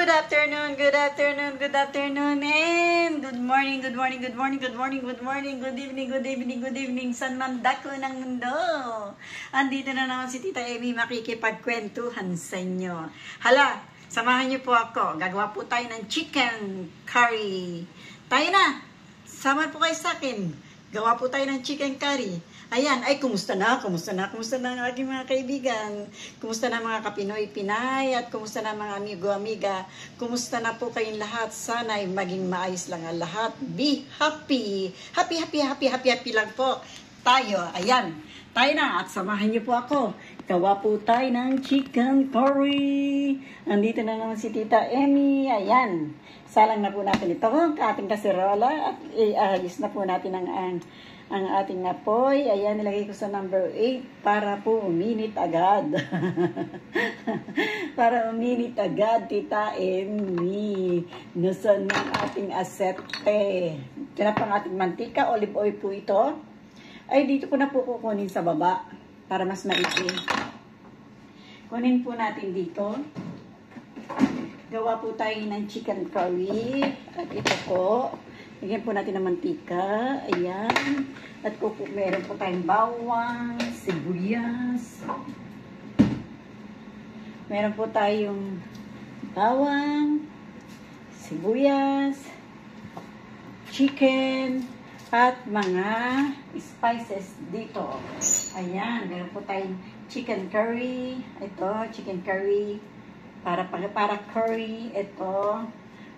Good afternoon, good afternoon, good afternoon, and good morning, good morning, good morning, good morning, good morning, good evening, good evening, good evening, san man dako ng mundo. Andito na naman si Tita Amy makikipagkwentuhan sa inyo. Hala, samahan niyo po ako. Gagawa po tayo ng chicken curry. Tayo na! Sama po kayo sa akin. Gawa po tayo ng chicken curry. Ayan, ay kumusta na ang aking mga kaibigan, kumusta na mga kapinoy Pinay, at kumusta na mga amigo amiga, kumusta na po kayong lahat, sana ay maging maayos lang ang lahat, be happy, happy lang po tayo, ayan, tayo na at samahan niyo po ako, gawa po tayo ng chicken curry, andito na naman si Tita Amy, ayan, salang na po natin ito, ating kaserola, at iayos na po natin ang ating apoy. Ayan, nilagay ko sa number 8 para po uminit agad. Para uminit agad, Tita Amy. Nasaan ang ating asete? Diyan pang ating mantika, olive oil po ito. Ay, dito ko na po kukunin sa baba para mas maigi. Kunin po natin dito. Gawa po tayo ng chicken curry. At ito po. Lagyan po natin ng mantika. Ayan. At meron po tayong bawang, sibuyas. Meron po tayong bawang, sibuyas, chicken, at mga spices dito. Ayan. Meron po tayong chicken curry. Ito, chicken curry. Para curry. Ito.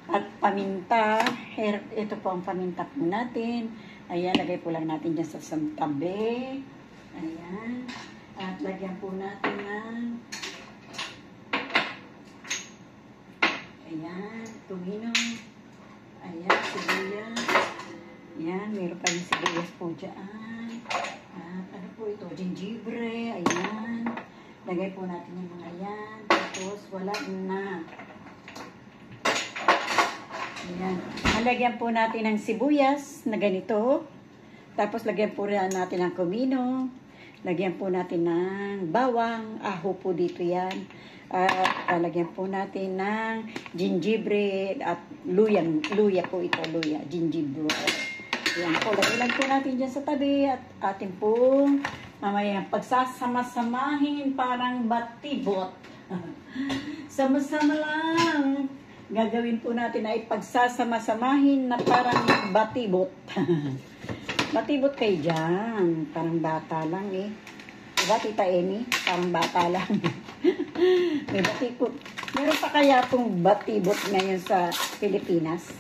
At paminta, ito po ang paminta po natin. Ayan, lagay po lang natin dyan sa tabi. Ayan. At lagyan po natin ng ayan, tumino. Ayan, sibuyas. Ayan, meron pa yung sibuyas po dyan. At ano po ito, gingebre. Ayan. Lagay po natin yung mga yan. Tapos wala na. Ayan. Lagyan po natin ng sibuyas na ganito. Tapos lagyan po rin natin ng komino. Lagyan po natin ng bawang. Aho po dito yan. Lagyan po natin ng gingebre at luya po ito. Luya, gingebre. Ayan po. Lagyan lang po natin dyan sa tabi. At atin po mamaya pagsasama-samahin parang batibot. Sama-sama lang. Gagawin po natin ay pagsasama-samahin na parang batibot. Batibot kayo dyan. Parang bata lang eh. Diba, Tita Amy? Parang bata lang. May batibot. Meron pa kaya pong batibot ngayon sa Pilipinas?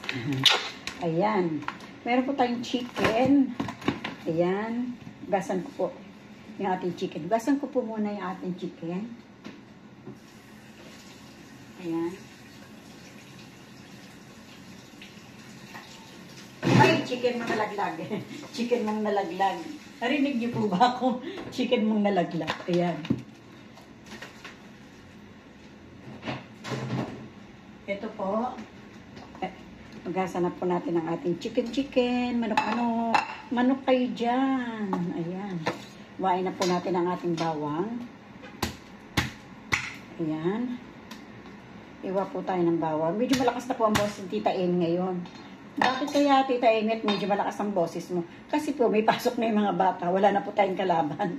Ayan. Meron po tayong chicken. Ayan. Gasan ko po yung ating chicken. Gasan ko po muna yung ating chicken. Ayan. Ay, chicken mong nalaglag. Chicken mong nalaglag. Narinig niyo po ba ako? Chicken mong nalaglag. Ayan. Ito po. Magasa na po natin ang ating chicken. Manok. Manok kayo dyan. Ayan. Wain na po natin ang ating bawang. Ayan. Iwa po tayo ng bawang. Medyo malakas na po ang boss ng Tita Amy ngayon. Bakit kaya, Tita Amy, medyo malakas ang boses mo? Kasi po, may pasok na yung mga bata. Wala na po tayong kalaban.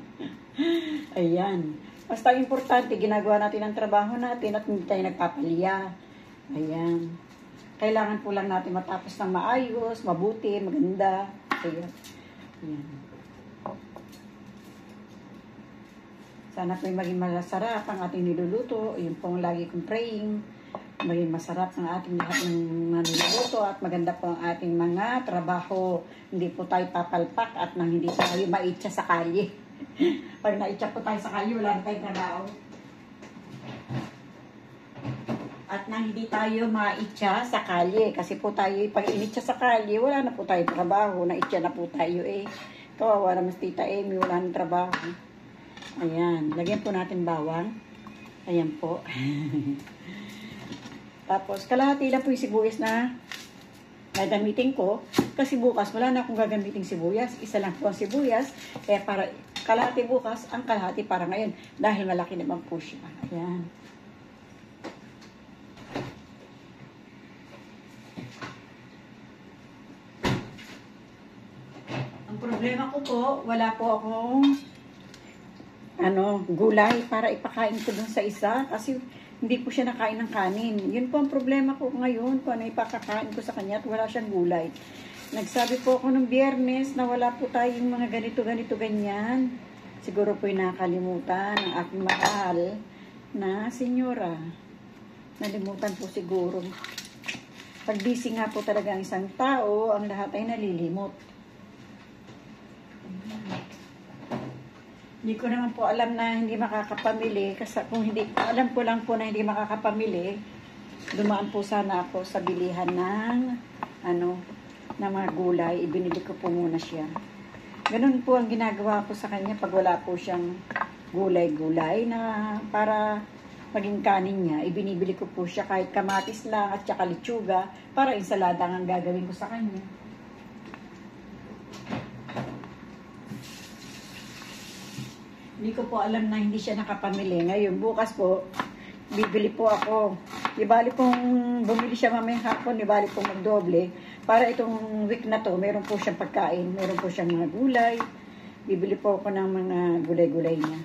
Ayan. Basta importante, ginagawa natin ang trabaho natin at hindi tayo nagpapaliya. Ayan. Kailangan po lang natin matapos ng maayos, mabuti, maganda. Ayan. Ayan. Sana po maging masarap ang ating niluluto. Yun po ang lagi kong praying. Maging masarap ang ating lahat ng manluluto at maganda po ang ating mga trabaho. Hindi po tayo papalpak at nang hindi tayo maitsa sa kalye. Pag naitsa po tayo sa kalye, wala na tayong trabaho. At nang hindi tayo maitsa sa kalye, kasi po tayo, pag initsa sa kalye, wala na po tayong trabaho. Naitsa na po tayo eh. Kawawa naman si Tita Amy, wala nang trabaho. Ayan, lagyan po natin bawang. Ayan po. Tapos, kalahati lang po yung sibuyas na gagamitin ko. Kasi bukas, wala na akong gagamitin sibuyas. Isa lang po ang sibuyas. Kaya para kalahati bukas, ang kalahati para ngayon. Dahil malaki naman po siya. Ayan. Problema ko po, wala po akong gulay para ipakain ko dun sa isa kasi hindi po siya nakain ng kanin. Yun po ang problema ko ngayon kung ano ipakakain ko sa kanya at wala siyang gulay. Nagsabi po ako nung Biyernes na wala po tayong mga ganito, ganyan. Siguro po yung nakalimutan ng aking mahal na senyora. Nalimutan po siguro. Pag busy nga po talaga ang isang tao, ang lahat ay nalilimot. Hindi ko naman po alam na hindi makakapamili kasi kung hindi, alam ko lang po na hindi makakapamili, dumaan po sana ako sa bilihan ng ng mga gulay, ibinili ko po muna siya. Ganun po ang ginagawa ko sa kanya pag wala po siyang gulay-gulay na para maging kanin niya, ibinibili ko po siya kahit kamatis lang at saka litsuga para ensalada ang gagawin ko sa kanya. Hindi ko po alam na hindi siya nakapamili. Ngayon, bukas po, bibili po ako. Ibali pong bumili siya mamayang hapon, ibali pong magdoble. Para itong week na to, meron po siyang pagkain, meron po siyang mga gulay. Bibili po ako ng mga gulay-gulay niya.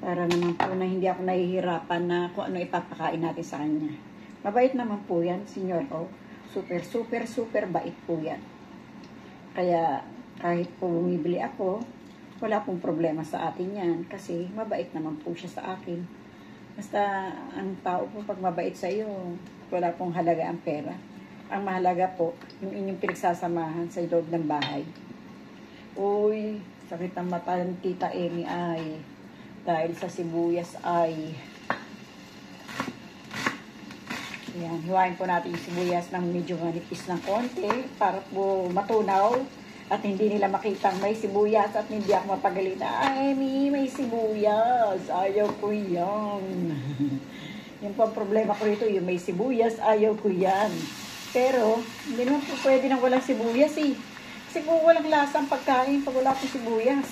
Para naman po na hindi ako nahihirapan na kung ano ipapakain natin sa kanya. Mabait naman po yan, senyor ko. Super bait po yan. Kaya kahit po bumibili ako, wala pong problema sa atin yan kasi mabait naman po siya sa akin. Basta ang tao po pag mabait sa iyo, wala pong halaga ang pera. Ang mahalaga po, yung inyong pinagsasamahan sa loob ng bahay. Uy, sakit ang mata ng Tita Amy ay dahil sa sibuyas ay yan, hiwain po natin yung sibuyas ng medyo manipis ng konti para po matunaw. At hindi nila makitang may sibuyas at hindi ako mapagalitan. Ay, may sibuyas. Ayaw ko yan. Yung pang problema ko rito, yung may sibuyas, ayaw ko yan. Pero, hindi naman po pwede nang walang sibuyas eh. Kasi kung walang lasa ang pagkain pag wala po sibuyas.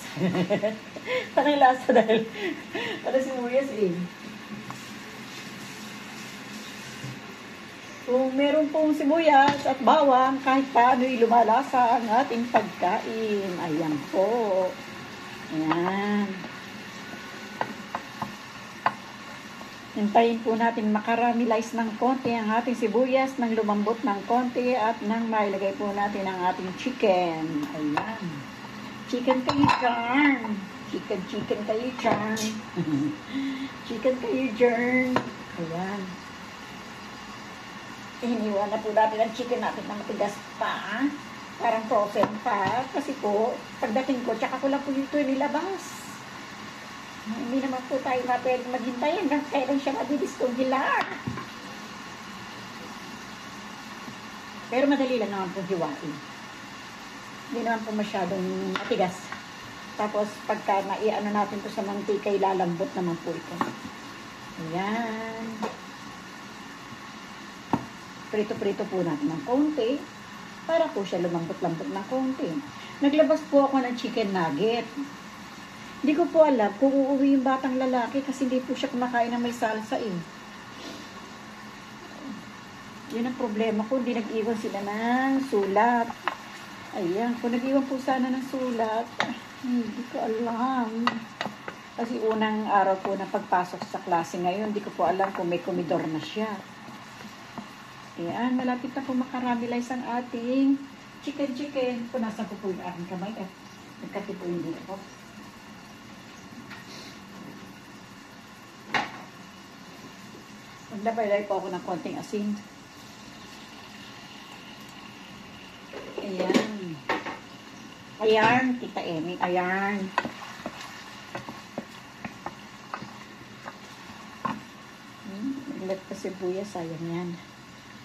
Parang lasa dahil wala sibuyas eh. Kung meron pong sibuyas at bawang, kahit paano'y lumalasa ang ating pagkain. Ayan po. Ayan. Hintayin po natin makaramelize ng konti ang ating sibuyas, nang lumambot ng konti, at nang mailagay po natin ang ating chicken. Ayan. Chicken kayo dyan. Chicken kayo dyan. Chicken kayo dyan. Ayan. Hiniwa na po natin ang chicken natin na matigas pa. Parang frozen pa. Kasi po, pagdating ko, tsaka ko lang po ito nilabas. Hindi naman po tayo pwedeng maghintay hanggang kailan siya madidiskonghilar. Pero madali lang naman po hiwain. Hindi naman po masyadong matigas. Tapos pagka naiano natin to sa mantika, ilalambot naman po ito. Ayan. Prito-prito po natin ng konti para po siya lumambot-lambot ng konti. Naglabas po ako ng chicken nugget. Hindi ko po alam kung uuwi yung batang lalaki kasi hindi po siya kumakain ng may salsa eh. Yun ang problema ko. Hindi nag-iwan sila ng sulat. Ayan. Kung nag-iwan po sana ng sulat, hindi ko alam. Kasi unang araw po na pagpasok sa klase ngayon, hindi ko po alam kung may komedor na siya. Ayan, malapit na po makaramelize ang ating chicken. Kung nasa po yung aking kamay, nagkati po hindi ako. Maglabay-lay po ako ng konting asin. Ayan. Ayan, Tita Amy. Ayan. Naglat pa sibuyas, sayang yan.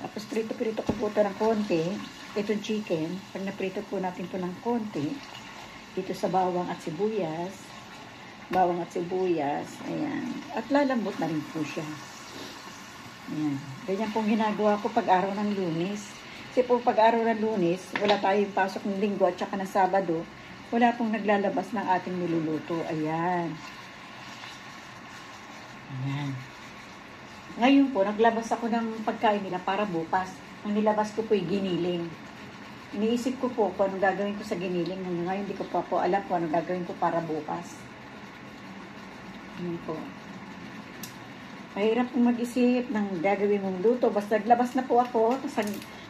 Tapos prito-prito ko po ito ng konti. Itong chicken, pag naprito po natin po ng konti, dito sa bawang at sibuyas. Ayan. At lalambot na rin po siya. Ayan. Ganyan pong ginagawa ko pag araw ng Lunes. Kasi po pag araw ng Lunes, wala tayong pasok ng Linggo at saka ng Sabado, wala pong naglalabas ng ating niluluto. Ayan. Ayan. Ngayon po, naglabas ako ng pagkain nila para bukas. Ang nilabas ko po ay giniling. Iniisip ko po kung anong gagawin ko sa giniling. Ngayon hindi ko pa po alam kung anong gagawin ko para bukas. Yun po. Mahirap pong mag-isip ng gagawin mong luto. Basta naglabas na po ako.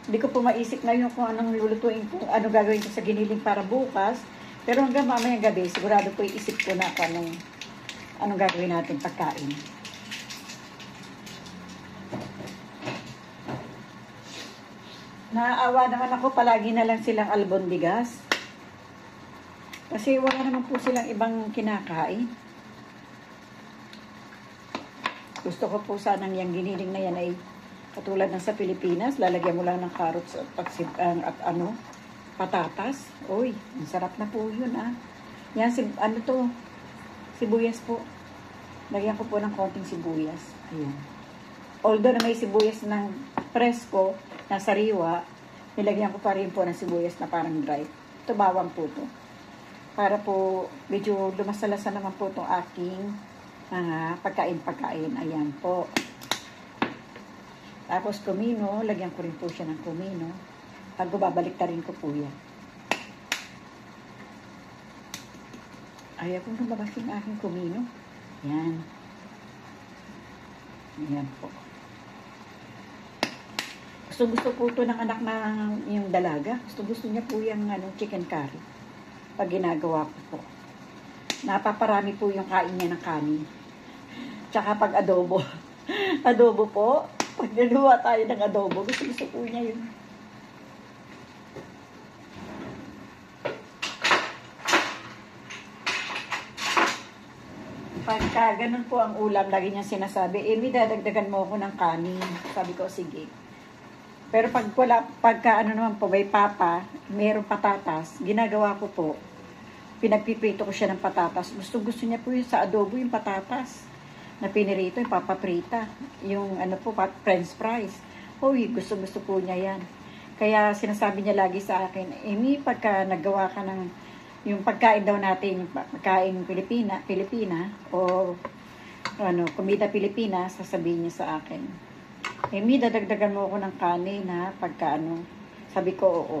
Hindi ko po maisip ngayon kung anong lulutuin ko, anong gagawin ko sa giniling para bukas. Pero hanggang mamayang gabi, sigurado po iisip ko na kung anong gagawin natin pagkain. Naaawa naman ako, palagi na lang silang albondigas. Kasi wala naman po silang ibang kinakain. Gusto ko po sanang yung giniling na yan ay katulad ng sa Pilipinas, lalagyan mo lang ng carrots at patatas. Uy, ang sarap na po yun Yan, sibuyas po. Lagyan ko po ng konting sibuyas. Ayan. Although na may sibuyas ng presko, na sariwa, nilagyan ko pa rin po ng sibuyas na parang dry. Ito bawang po to. Para po, medyo lumasalasa naman po itong aking pagkain. Ayan po. Tapos kumino, lagyan ko rin po siya ng kumino. Pag babalik ta rin ko po yan. Ayaw kong lumabas yung aking kumino. Yan. Ayan po. Gusto po ito ng anak na yung dalaga. Gusto niya po yung chicken curry. Pag ginagawa ko po. Napaparami po yung kain niya ng kanin. Tsaka pag adobo. Adobo po. Pag naluwa tayo ng adobo, gusto po niya yun. Pagka ganun po ang ulam, lagi niya sinasabi, dadagdagan mo ako ng kanin. Sabi ko, sige. Pero pagka naman po, may papa, mayroong patatas, ginagawa ko po, pinagpiprito ko siya ng patatas. Gusto niya po yung sa adobo, yung patatas na pinirito, yung papaprita. Yung french fries. Uy, gusto po niya yan. Kaya sinasabi niya lagi sa akin, Amy, pagka naggawa ka ng, yung pagkain daw natin, yung pagkain Pilipina, o komida Pilipina, sasabihin niya sa akin, Amy, dadagdagan mo ako ng kanin pagka Sabi ko, oo.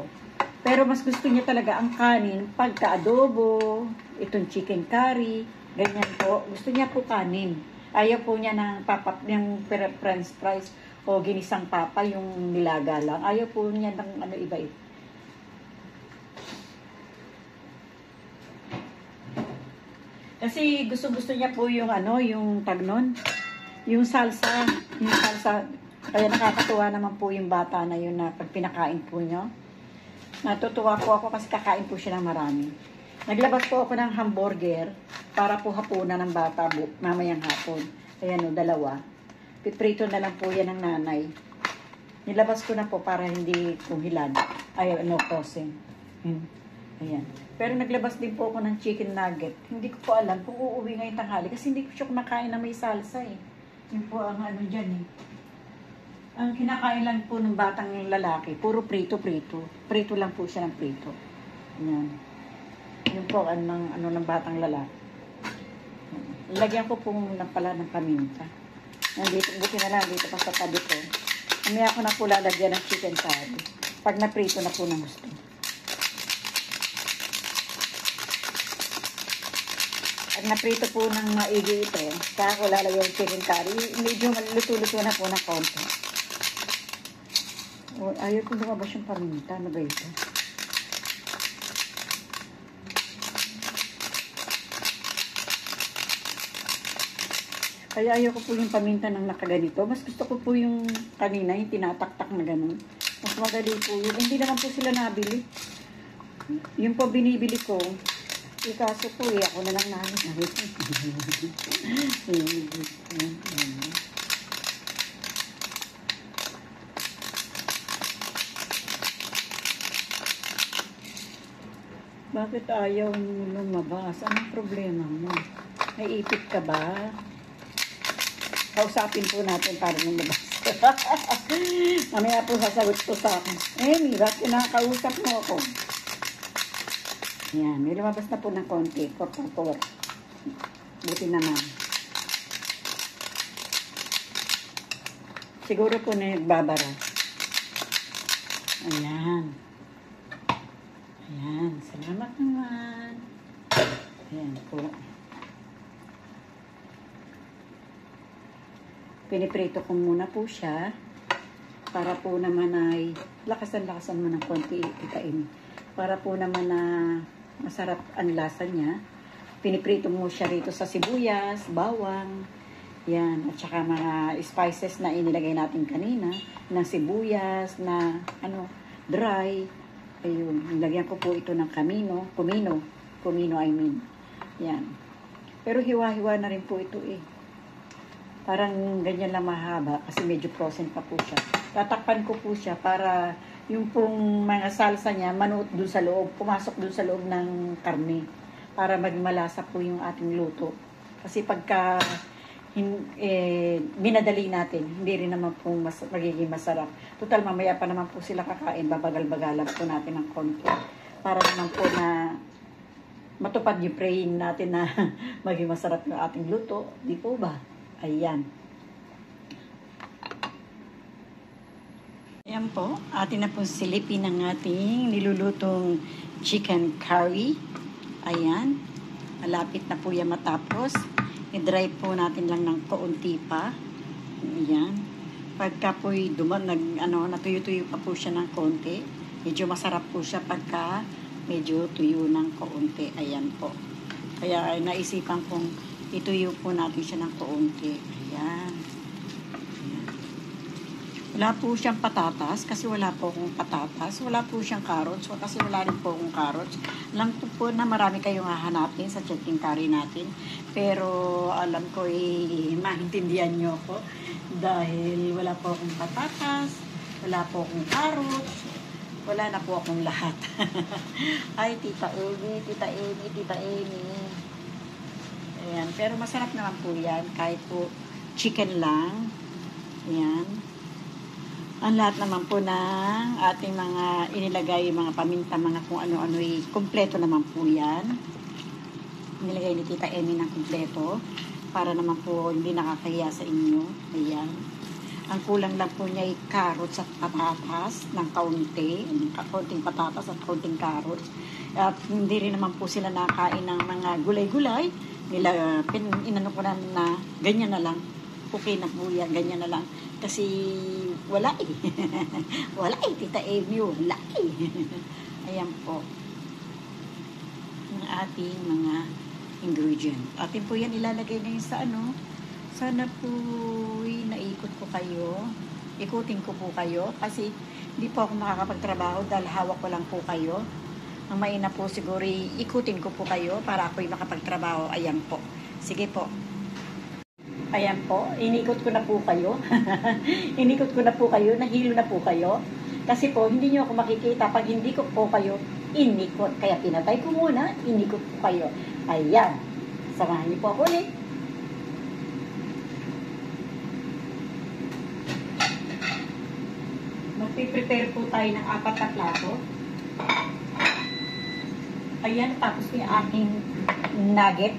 Pero mas gusto niya talaga ang kanin pagka adobo, itong chicken curry, ganyan po. Gusto niya po kanin. Ayaw po niya ng yung french fries o ginisang papa, yung nilaga lang. Ayaw po niya ng iba. Kasi gusto niya po yung yung tagnon, yung salsa. Kaya nakakatuwa naman po yung bata na yun na pag pinakain po nyo. Natutuwa po ako kasi kakain po siya ng marami. Naglabas po ako ng hamburger para po hapunan ng bata mamayang hapon. Ayan dalawa. Piprito na lang po yan ng nanay. Nilabas ko na po para hindi kuhilan. Frozen. Ayan. Pero naglabas din po ako ng chicken nugget. Hindi ko po alam kung uuwi ngayong tanghali kasi hindi ko siya kumakain na may salsa Yun po ang dyan Ang kinakain lang po ng batang lalaki, puro prito. Prito lang po siya ng prito. Ayan. Yun po ng batang lalaki. Lagyan ko pong pala ng paminta. Buti na lang dito pa sa tabi ko. Mamaya ko na po lalagyan ng chicken curry. Pag naprito na po ng gusto. Pag naprito po ng maigi ito, kaya ko lalagyan ng chicken curry, medyo luto-luto na po ng konti. Ayaw ko lumabas yung paminta. Ano ba ito? Kaya ayaw ko po yung paminta ng nakaganito. Mas gusto ko po yung kanina, yung tinataktak na ganun. Mas madali po yun. Hindi naman po sila nabili. Yung po binibili ko, kaso po ako na lang namin. Bakit ayaw lumabas? Anong problema mo? Naiipit ka ba? Kausapin po natin para lumabas. Mamaya po sasagot po sa akin. Amy, bakit kinakausap mo ako? Yan, may lumabas na po ng konti. Por. Buti naman. Siguro po na nagbabara. Ayan. Ayan, salamat naman. Ayan po. Piniprito ko muna po siya para po naman ay lakasan-lakasan mo ng konti itain. Para po naman na masarap ang lasa niya. Piniprito mo siya rito sa sibuyas, bawang, yan, at saka mga spices na inilagay natin kanina, na sibuyas, na dry. Ayun, nilagyan ko po ito ng kumino I mean. Yan. Pero hiwa-hiwa na rin po ito eh. Parang ganyan lang mahaba kasi medyo frozen pa po siya. Tatakpan ko po siya para yung pong mga salsa niya manuot dun sa loob, pumasok dun sa loob ng karne para magmalasa po yung ating luto. Kasi pagka minadali natin, hindi rin naman po magiging masarap. Total, mamaya pa naman po sila kakain, babagal-bagalan po natin ng konti. Para naman po na matupad yung praying natin na maging masarap yung ating luto. Di po ba? Ayan. Ayan po, atin na po silipin ang ating nilulutong chicken curry. Ayan. Malapit na po yan matapos. I-dry po natin lang ng kaunti pa. Ayan. Pagka po'y natuyo-tuyo pa po siya ng kaunti. Medyo masarap po siya pagka medyo tuyo ng kaunti. Ayan po. Kaya naisipan kong ituyo po natin siya ng kaunti. Ayan. Ayan. Wala po siyang patatas kasi wala po akong patatas. Wala po siyang carrots kasi wala rin po akong carrots. Alam ko po na marami kayong hahanapin sa chicken curry natin. Pero alam ko maintindihan nyo ako dahil wala po akong patatas, wala po akong carrots, wala na po akong lahat. Ay, Tita Amy. Ayan. Pero masarap naman po yan kahit po chicken lang. Ayan. Ang lahat naman po ng ating mga inilagay, mga paminta, mga kung ano-ano, kompleto naman po yan. Nilagay ni Tita Amy ng kompleto para naman po hindi nakakahiya sa inyo. Ayan. Ang kulang lang po niya ay carrots at patatas ng kaunting patatas at kaunting carrots. At hindi rin naman po sila nakain ng mga gulay-gulay. Inano ko na ganyan na lang. Okay na po yan, ganyan na lang. Kasi wala wala Tita Amy, wala Ayan po. Ang ating mga ingredient. Atin po yan ilalagay ngayon sa Sana po naikot ko kayo. Ikutin ko po kayo. Kasi hindi po ako makakapagtrabaho dahil hawak ko lang po kayo. Ang maina po siguro ikutin ko po kayo para ako'y makapagtrabaho. Ayan po. Sige po. Ayan po, inikot ko na po kayo. Inikot ko na po kayo, nahilo na po kayo. Kasi po, hindi nyo ako makikita pag hindi ko po kayo inikot. Kaya pinatay ko muna, inikot ko kayo. Ayan. Samahan niyo po ako ulit. Magpiprepare po tayo ng 4 na plato. Ayan, tapos yung aking nugget.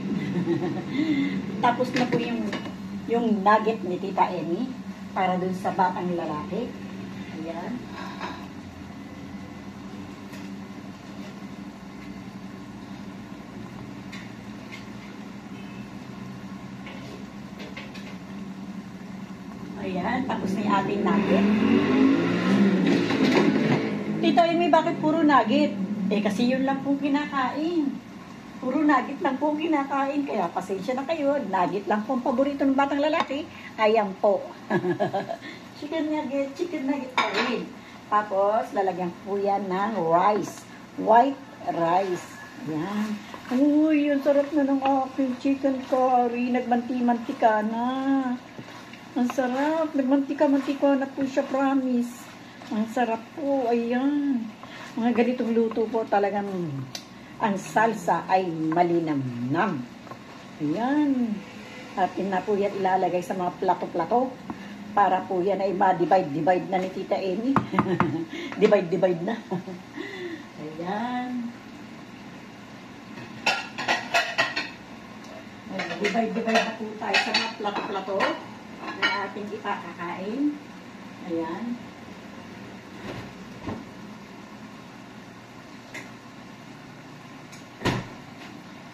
Tapos na po yung nugget ni Tita Amy para dun sa batang lalaki. Ayan. Ayan, tapos na yung ating nugget. Tita Amy, bakit puro nugget? Kasi yun lang pong kinakain. Puro nugget lang po kinakain. Kaya pasensya na kayo. Nugget lang po ang paborito ng batang lalaki. Ayan po. Chicken nugget pa rin. Tapos, lalagyan po yan ng rice. White rice. Ayan. Uy, ang sarap na ng aking chicken curry. Nagmanti-mantika na. Ang sarap. Nagmantika-mantika na po siya, promise. Ang sarap po. Ayan. Mga ganitong luto po talagang ang salsa ay malinamnam. Ayan. Atin na po yan ilalagay sa mga plato-plato para po yan ay ma-divide na ni Tita Amy. Divide na. Ayan. Divide na po tayo sa mga plato-plato na ating ipakakain. Ayan.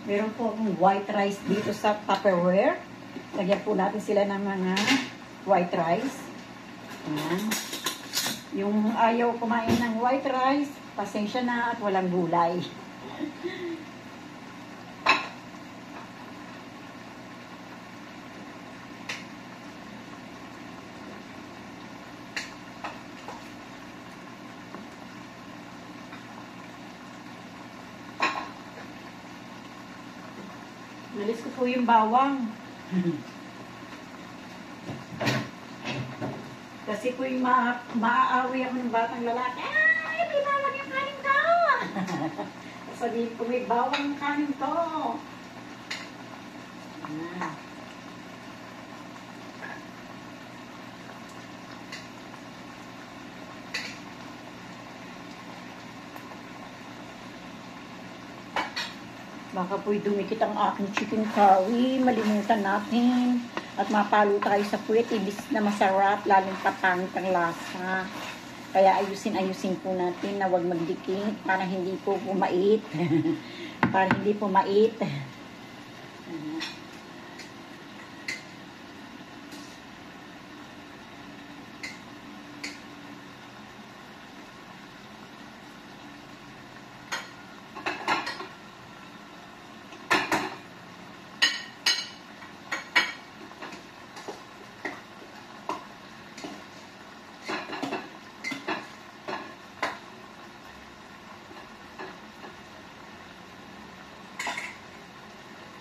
Meron po akong white rice dito sa Tupperware. Lagyan po natin sila ng mga white rice. Ayan. Yung ayaw kumain ng white rice, pasensya na at walang gulay. Nalis ko po yung bawang. Kasi po yung maaawi ako ng batang lalaki. Ay, may bawang yung kanin ko! Sabihin ko, may bawang yung kanin ko. Ah. Baka po'y dumikit ang aking chicken curry, malimutan natin. At mapalo tayo sa puwet, ibis na masarap, lalong papangit ang lasa. Kaya ayusin po natin na huwag magdikit para hindi po pumait. Para hindi pumait.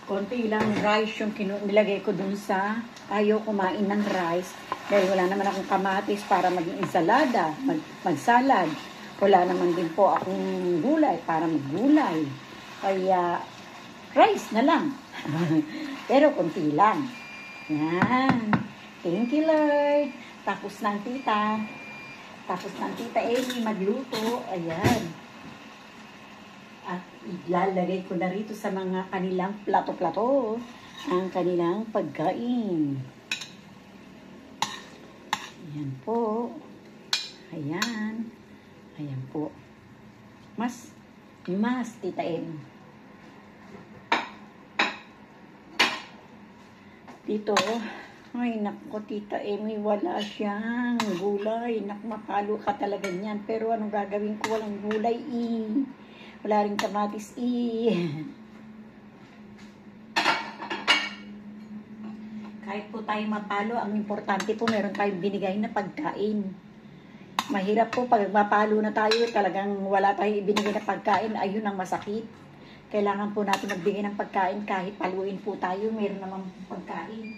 Konti lang rice yung nilagay ko dun sa ayaw kumain ng rice dahil wala naman akong kamatis para maging ensalada, magsalad. Wala naman din po akong gulay para maggulay. Kaya rice na lang. Pero konti lang. Yan. Thank you, Lord. Tapos ng tita. Tapos ng tita Amy magluto. Ayan. At ilalagay ko na rito sa mga kanilang plato-plato ang kanilang pagkain. Ayan po. Ayan. Ayan po. Mas, Tita M. Dito, ay nako Tita Amy, wala siyang gulay. Mapalo ka talaga niyan. Pero anong gagawin ko? Walang gulay Wala rin kamatis Kahit po tayo mapalo, ang importante po meron tayong binigay na pagkain. Mahirap po pag mapalo na tayo, talagang wala tayong ibinigay na pagkain, ayun ang masakit. Kailangan po natin magbigay ng pagkain kahit paluin po tayo, meron namang pagkain.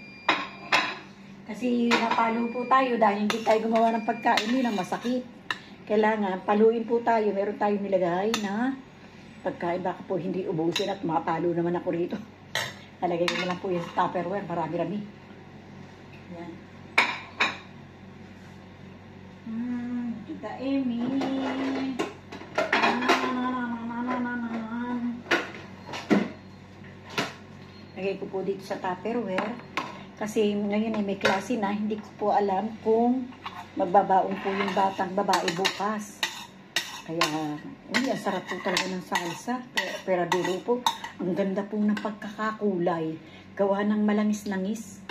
Kasi napalo po tayo dahil hindi tayo gumawa ng pagkain, yun ang masakit. Kailangan paluin po tayo, meron tayong nilagay na pagkain, baka po hindi ubusin at mapalo naman ako rito. Nalagay ko na lang po yung Tupperware, marami-rami. Yan. Tita Amy. Lagay ko po dito sa Tupperware. Kasi ngayon ay may klase na, hindi ko po alam kung magbabaon po yung batang babae bukas. Kaya, ang sarap po talaga ng salsa. Pero dulo po, ang ganda po ng pagkakakulay. Gawa ng malangis-langis.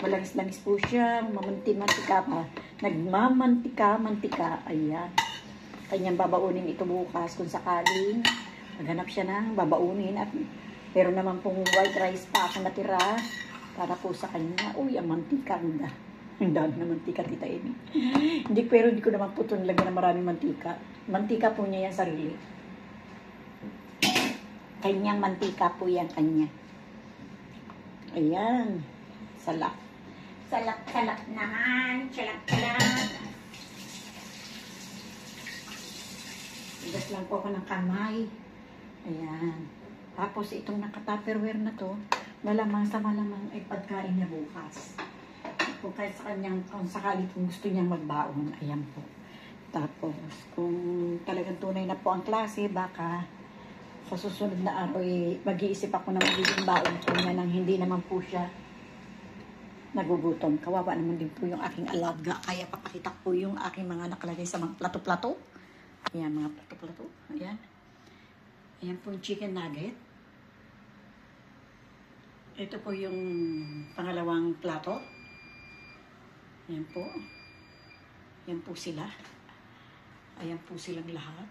Malangis-langis po siya. Mamantika pa. Nagmamantika-mantika. Ayan. Kanyang babaunin ito bukas kung sakaling maghanap siya ng babaunin. At pero naman pong white rice pa ako natira para po sa kanya. Uy, ang mantika. Ang dami na mantika, Tita Amy. Pero hindi ko naman po ito nilagyan ng maraming mantika. Mantika po niya yan sarili. Kanyang mantika po yan kanya. Ayan. Salak. Salak naman. Salak. Igas lang po ako ng kamay. Ayan. Tapos itong naka-Tupperware na to, malamang sa malamang ay pagkain niya bukas. Kung kahit sa kanyang, kung sakali kung gusto niyang magbaon, ayan po. Tapos, kung talagang tunay na po ang klase, baka sa susunod na araw, mag-iisip ako na magiging baon po niya nang hindi naman po siya nagugutom. Kawawa naman din po yung aking alaga. Kaya papakita po yung aking mga nakalagay sa mga plato-plato. Ayan, mga plato-plato. Ayan. Ayan po yung chicken nugget. Ito po yung pangalawang plato. Ayan po. Ayan po sila. Ayan po silang lahat.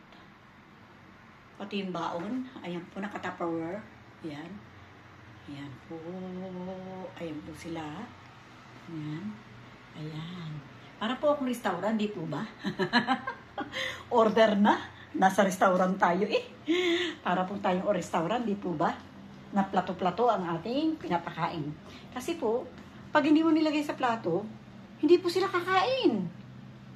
Pati yung baon. Ayan po, naka-Tupperware. Ayan. Ayan po. Ayan po sila. Ayan. Ayan. Para po akong restaurant, di po ba? Order na. Nasa restaurant tayo eh. Para po tayong restaurant, di po ba? Na plato-plato ang ating pinapakain. Kasi po, pag hindi mo nilagay sa plato, hindi po sila kakain.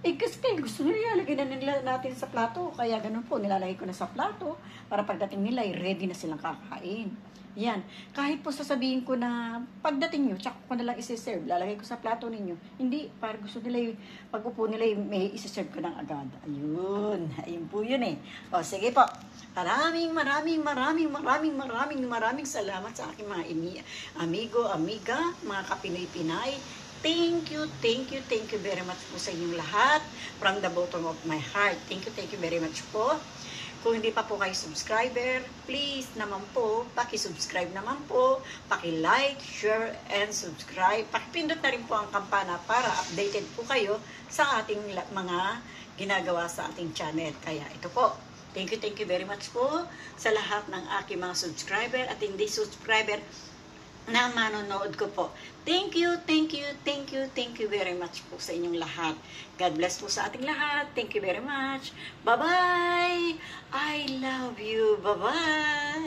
Eh, kasi gusto nila, lagay na nila natin sa plato. Kaya ganun po, nilalagay ko na sa plato para pagdating nila, ready na silang kakain. Yan. Kahit po sasabihin ko na pagdating nyo, tsaka ko na lang isi-serve, lalagay ko sa plato ninyo. Hindi, para gusto nila, pag upo nila, may isi-serve ko ng agad. Ayun. Ayun po yun eh. O, sige po. Maraming salamat sa aking mga amigo, amiga, mga kapinoy-pinay. Thank you very much po sa inyong lahat. From the bottom of my heart. Thank you very much po. Kung hindi pa po kayo subscriber, please naman po, paki-subscribe naman po, paki-like, share, and subscribe. Paki-pindot na rin po ang kampana para updated po kayo sa ating mga ginagawa sa ating channel. Kaya ito po. Thank you very much po sa lahat ng aking mga subscriber at hindi subscriber na manonood ko po. Thank you very much po sa inyong lahat. God bless po sa ating lahat. Thank you very much. Bye-bye! I love you. Bye-bye!